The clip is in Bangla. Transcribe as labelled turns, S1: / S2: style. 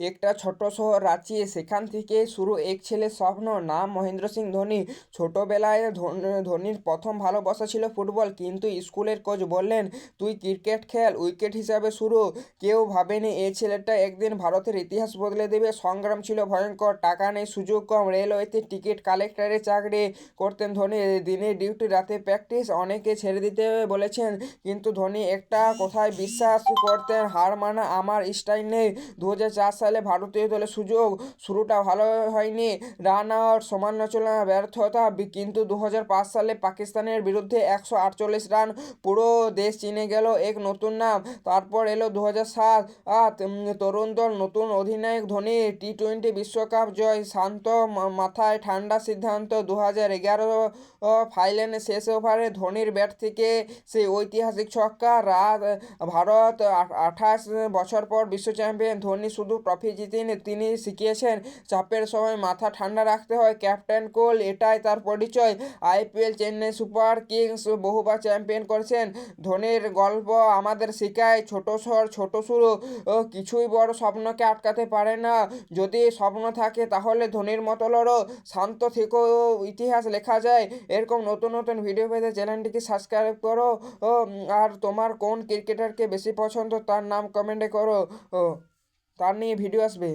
S1: একটা ছোট্ট শহর রাঁচি, সেখান থেকে শুরু এক ছেলের স্বপ্ন, নাম মহেন্দ্র সিং ধোনি। ছোটবেলায় ধোনির প্রথম ভালোবাসা ছিল ফুটবল, কিন্তু স্কুলের কোচ বললেন তুই ক্রিকেট খেল, উইকেট হিসাবে শুরু। কেউ ভাবেনি এই ছেলেটা একদিন ভারতের ইতিহাস বদলে দেবে। সংগ্রাম ছিল ভয়ঙ্কর, টাকা নেই, সুযোগ কম, রেলওয়েতে টিকিট কালেক্টরের চাকরি করতেন ধোনি। দিনে ডিউটি, রাতে প্র্যাকটিস। অনেকে ছেড়ে দিতে বলেছেন, কিন্তু ধোনি একটা কথায় বিশ্বাস করতেন, হার মানা আমার স্টাইল নেই। 2004 সালে ভারতীয় দলে সুযোগ, শুরুটা ভালো হয়নি, রান আউট, সমালোচনা, ব্যর্থতা, কিন্তু 2005 সালে পাকিস্তানের বিরুদ্ধে 148 রান, পুরো দেশ চিনে গেল এক নতুন নাম। তারপর এলো 2007, তরুণ দল, নতুন অধিনায়ক ধোনি, টি-20 বিশ্বকাপ জয়, শান্ত মাথায় ঠান্ডা সিদ্ধান্ত। 2011 ফাইনালে শেষ ওভারে ধোনির ব্যাট থেকে সেই ঐতিহাসিক ছক্কা, ভারত 28 বছর পর বিশ্ব চ্যাম্পিয়ন। ধোনি শুধু ট্রফি জিতেনি, তিনি শিখিয়েছেন চাপের সময় মাথা ঠান্ডা রাখতে হয়। ক্যাপ্টেন কোল, এটাই তার পরিচয়। আইপিএল, চেন্নাই সুপার কিংস বহুবার চ্যাম্পিয়ন করেছেন। ধোনির গল্প আমাদের শেখায় ছোট শহর, ছোট শুরু, কিছুই বড় স্বপ্নকে আটকাতে পারে না। যদি স্বপ্ন থাকে তাহলে ধোনির মতো লড়ো, শান্ত থেকেও ইতিহাস লেখা যায়। এরকম নতুন নতুন ভিডিও পেতে চ্যানেলটিকে সাবস্ক্রাইব করো। আর তোমার কোন ক্রিকেটারকে বেশি পছন্দ তার নাম কমেন্টে করো। তার নিয়ে ভিডিও আসবে।